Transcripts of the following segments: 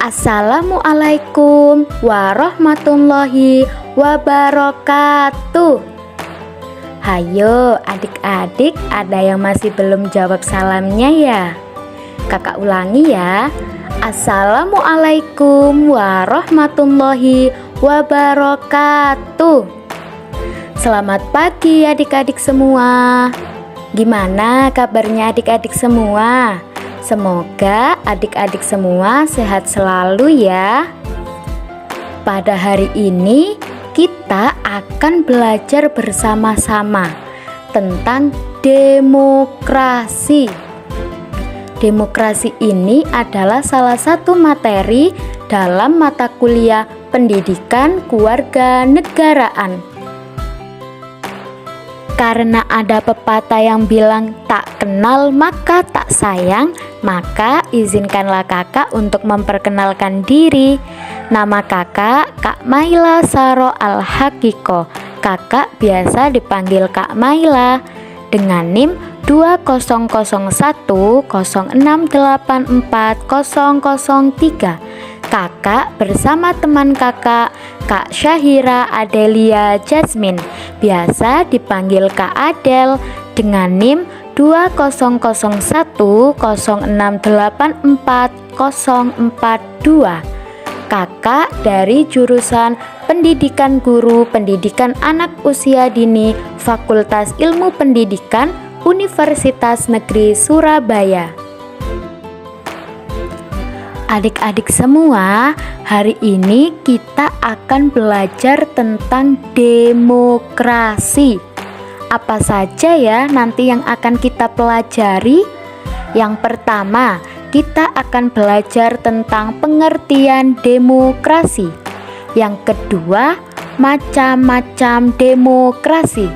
Assalamualaikum warahmatullahi wabarakatuh. Hayo adik-adik, ada yang masih belum jawab salamnya ya? Kakak ulangi ya. Assalamualaikum warahmatullahi wabarakatuh. Selamat pagi adik-adik semua. Gimana kabarnya adik-adik semua? Semoga adik-adik semua sehat selalu ya. Pada hari ini kita akan belajar bersama-sama tentang demokrasi. Demokrasi ini adalah salah satu materi dalam mata kuliah pendidikan kewarganegaraan. Karena ada pepatah yang bilang tak kenal maka tak sayang, maka izinkanlah kakak untuk memperkenalkan diri. Nama kakak Kak Maila Saro Al-Hakiko. Kakak biasa dipanggil Kak Maila dengan NIM 200106840003. Kakak bersama teman kakak Kak Syahira Adelia Jasmine, biasa dipanggil Kak Adel dengan NIM 2006840042. Kakak dari jurusan Pendidikan Guru Pendidikan Anak Usia Dini Fakultas Ilmu Pendidikan Universitas Negeri Surabaya. Adik-adik semua, hari ini kita akan belajar tentang demokrasi. Apa saja ya nanti yang akan kita pelajari? Yang pertama, kita akan belajar tentang pengertian demokrasi. Yang kedua, macam-macam demokrasi.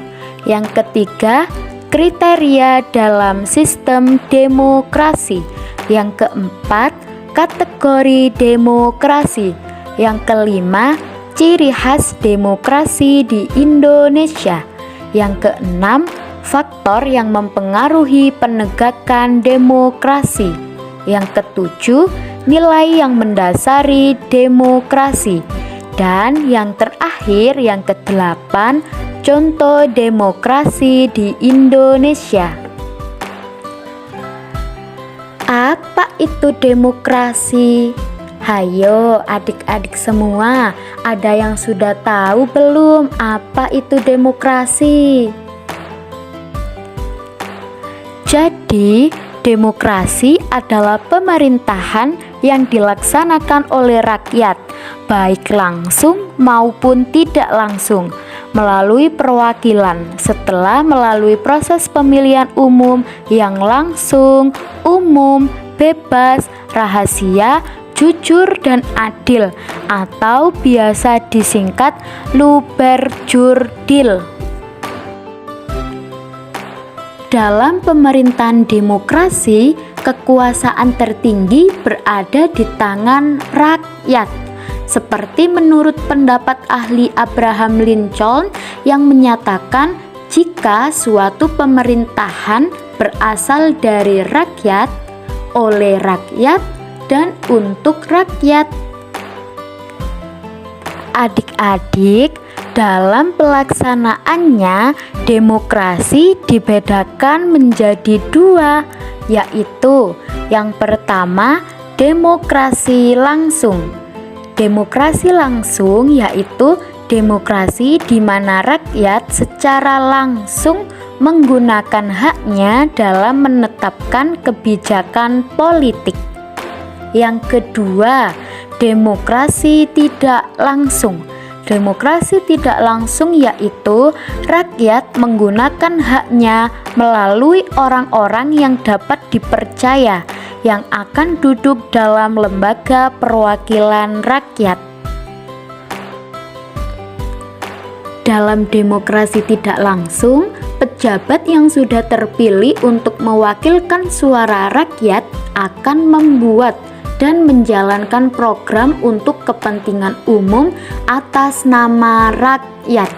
Yang ketiga, kriteria dalam sistem demokrasi. Yang keempat, kategori demokrasi. Yang kelima, ciri khas demokrasi di Indonesia. Yang keenam, faktor yang mempengaruhi penegakan demokrasi. Yang ketujuh, nilai yang mendasari demokrasi. Dan yang terakhir, yang kedelapan, contoh demokrasi di Indonesia. Apa itu demokrasi? Hayo adik-adik semua, ada yang sudah tahu belum apa itu demokrasi? Jadi, demokrasi adalah pemerintahan yang dilaksanakan oleh rakyat, baik langsung maupun tidak langsung, melalui perwakilan setelah melalui proses pemilihan umum yang langsung, umum, bebas, rahasia, jujur, dan adil, atau biasa disingkat Luberjurdil. Dalam pemerintahan demokrasi, kekuasaan tertinggi berada di tangan rakyat. Seperti menurut pendapat ahli Abraham Lincoln yang menyatakan jika suatu pemerintahan berasal dari rakyat, oleh rakyat, dan untuk rakyat. Adik-adik, dalam pelaksanaannya demokrasi dibedakan menjadi dua, yaitu yang pertama demokrasi langsung. Demokrasi langsung yaitu demokrasi di mana rakyat secara langsung menggunakan haknya dalam menetapkan kebijakan politik. Yang kedua, demokrasi tidak langsung. Demokrasi tidak langsung yaitu rakyat menggunakan haknya melalui orang-orang yang dapat dipercaya, yang akan duduk dalam lembaga perwakilan rakyat. Dalam demokrasi tidak langsung, pejabat yang sudah terpilih untuk mewakilkan suara rakyat akan membuat dan menjalankan program untuk kepentingan umum atas nama rakyat.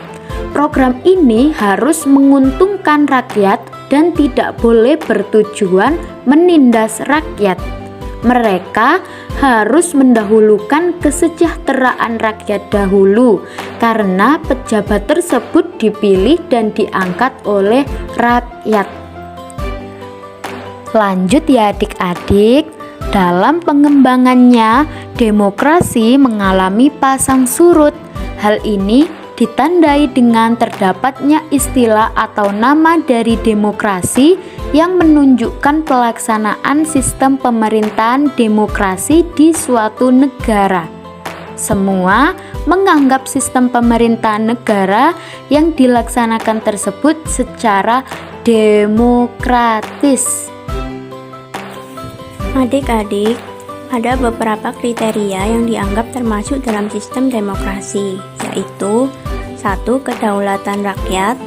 Program ini harus menguntungkan rakyat dan tidak boleh bertujuan menindas rakyat. Mereka harus mendahulukan kesejahteraan rakyat dahulu, karena pejabat tersebut dipilih dan diangkat oleh rakyat. Lanjut ya adik-adik, dalam pengembangannya demokrasi mengalami pasang surut. Hal ini ditandai dengan terdapatnya istilah atau nama dari demokrasi yang menunjukkan pelaksanaan sistem pemerintahan demokrasi di suatu negara. Semua menganggap sistem pemerintahan negara yang dilaksanakan tersebut secara demokratis. Adik-adik, ada beberapa kriteria yang dianggap termasuk dalam sistem demokrasi, yaitu 1. Kedaulatan rakyat,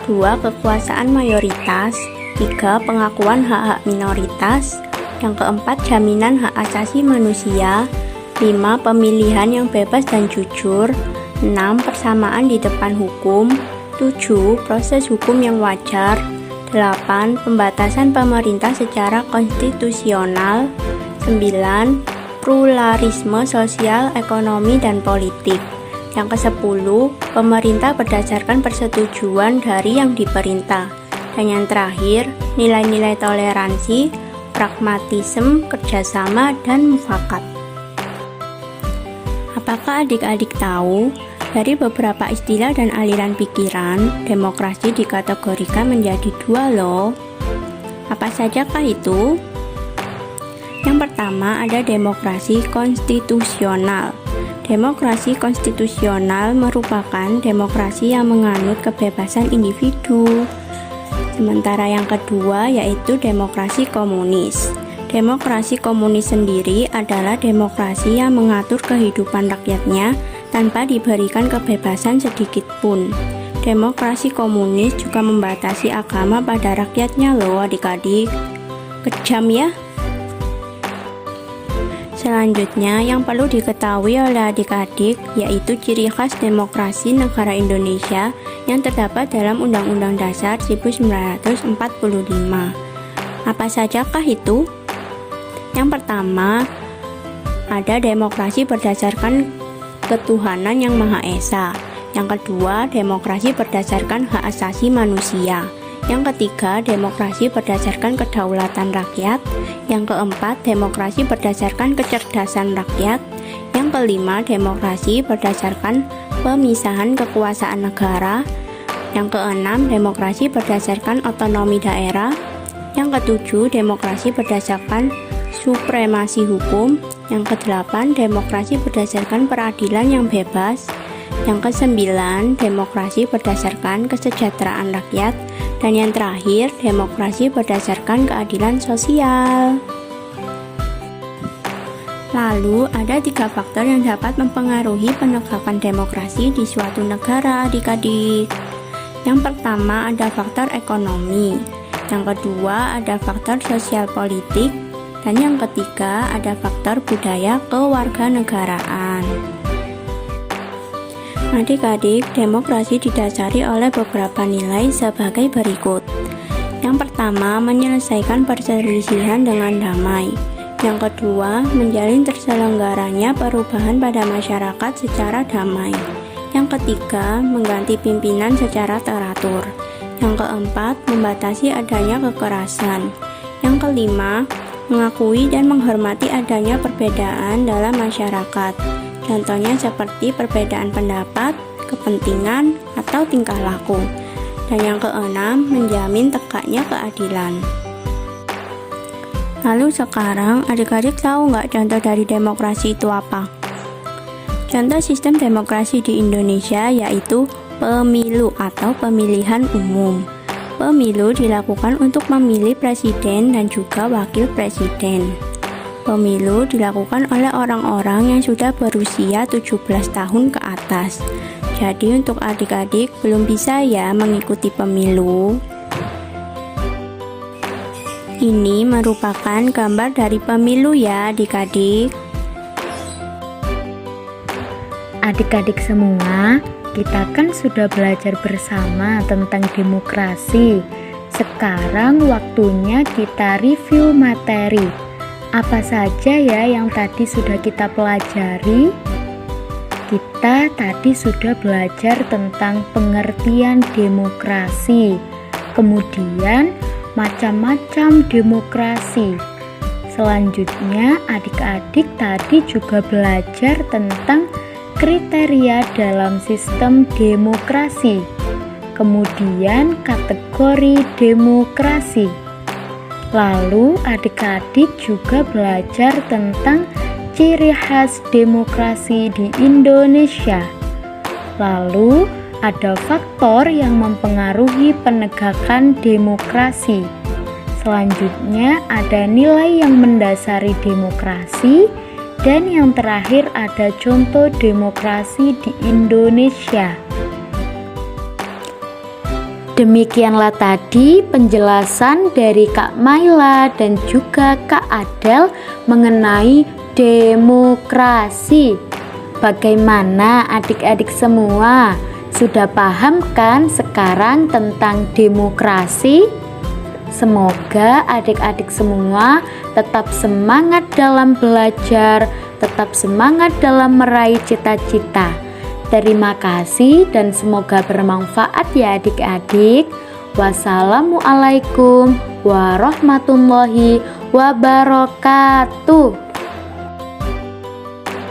2. Kekuasaan mayoritas, 3. Pengakuan hak-hak minoritas, yang keempat jaminan hak asasi manusia, 5. Pemilihan yang bebas dan jujur, 6. Persamaan di depan hukum, 7. Proses hukum yang wajar, 8. Pembatasan pemerintah secara konstitusional, 9. Pluralisme sosial, ekonomi, dan politik. Yang ke-10, pemerintah berdasarkan persetujuan dari yang diperintah. Dan yang terakhir, nilai-nilai toleransi, pragmatisme, kerjasama, dan mufakat. Apakah adik-adik tahu, dari beberapa istilah dan aliran pikiran, demokrasi dikategorikan menjadi 2 loh. Apa sajakah itu? Yang pertama ada demokrasi konstitusional. Demokrasi konstitusional merupakan demokrasi yang menganut kebebasan individu. Sementara yang kedua yaitu demokrasi komunis. Demokrasi komunis sendiri adalah demokrasi yang mengatur kehidupan rakyatnya tanpa diberikan kebebasan sedikit pun. Demokrasi komunis juga membatasi agama pada rakyatnya loh adik-adik. Kejam ya? Selanjutnya yang perlu diketahui oleh adik-adik yaitu ciri khas demokrasi negara Indonesia yang terdapat dalam Undang-Undang Dasar 1945. Apa sajakah itu? Yang pertama, ada demokrasi berdasarkan ketuhanan yang Maha Esa. Yang kedua, demokrasi berdasarkan hak asasi manusia. Yang ketiga, demokrasi berdasarkan kedaulatan rakyat. Yang keempat, demokrasi berdasarkan kecerdasan rakyat. Yang kelima, demokrasi berdasarkan pemisahan kekuasaan negara. Yang keenam, demokrasi berdasarkan otonomi daerah. Yang ketujuh, demokrasi berdasarkan supremasi hukum. Yang kedelapan, demokrasi berdasarkan peradilan yang bebas. Yang kesembilan, demokrasi berdasarkan kesejahteraan rakyat. Dan yang terakhir, demokrasi berdasarkan keadilan sosial. Lalu, ada 3 faktor yang dapat mempengaruhi penegakan demokrasi di suatu negara adik-adik. Yang pertama ada faktor ekonomi. Yang kedua ada faktor sosial politik. Dan yang ketiga ada faktor budaya kewarganegaraan. Adik-adik, demokrasi didasari oleh beberapa nilai sebagai berikut. Yang pertama, menyelesaikan perselisihan dengan damai. Yang kedua, menjalin terselenggaranya perubahan pada masyarakat secara damai. Yang ketiga, mengganti pimpinan secara teratur. Yang keempat, membatasi adanya kekerasan. Yang kelima, mengakui dan menghormati adanya perbedaan dalam masyarakat. Contohnya seperti perbedaan pendapat, kepentingan, atau tingkah laku. Dan yang keenam, menjamin tegaknya keadilan. Lalu sekarang, adik-adik tahu nggak contoh dari demokrasi itu apa? Contoh sistem demokrasi di Indonesia yaitu pemilu atau pemilihan umum. Pemilu dilakukan untuk memilih presiden dan juga wakil presiden. Pemilu dilakukan oleh orang-orang yang sudah berusia 17 tahun ke atas. Jadi untuk adik-adik belum bisa ya mengikuti pemilu. Ini merupakan gambar dari pemilu ya adik-adik. Adik-adik semua, kita kan sudah belajar bersama tentang demokrasi. Sekarang waktunya kita review materi. Apa saja ya yang tadi sudah kita pelajari? Kita tadi sudah belajar tentang pengertian demokrasi, kemudian macam-macam demokrasi. Selanjutnya, adik-adik tadi juga belajar tentang kriteria dalam sistem demokrasi, kemudian kategori demokrasi. Lalu, adik-adik juga belajar tentang ciri khas demokrasi di Indonesia. Lalu, ada faktor yang mempengaruhi penegakan demokrasi. Selanjutnya ada nilai yang mendasari demokrasi, dan yang terakhir ada contoh demokrasi di Indonesia. Demikianlah tadi penjelasan dari Kak Maila dan juga Kak Adel mengenai demokrasi. Bagaimana adik-adik semua? Sudah paham kan sekarang tentang demokrasi? Semoga adik-adik semua tetap semangat dalam belajar, tetap semangat dalam meraih cita-cita. Terima kasih dan semoga bermanfaat ya adik-adik. Wassalamualaikum warahmatullahi wabarakatuh.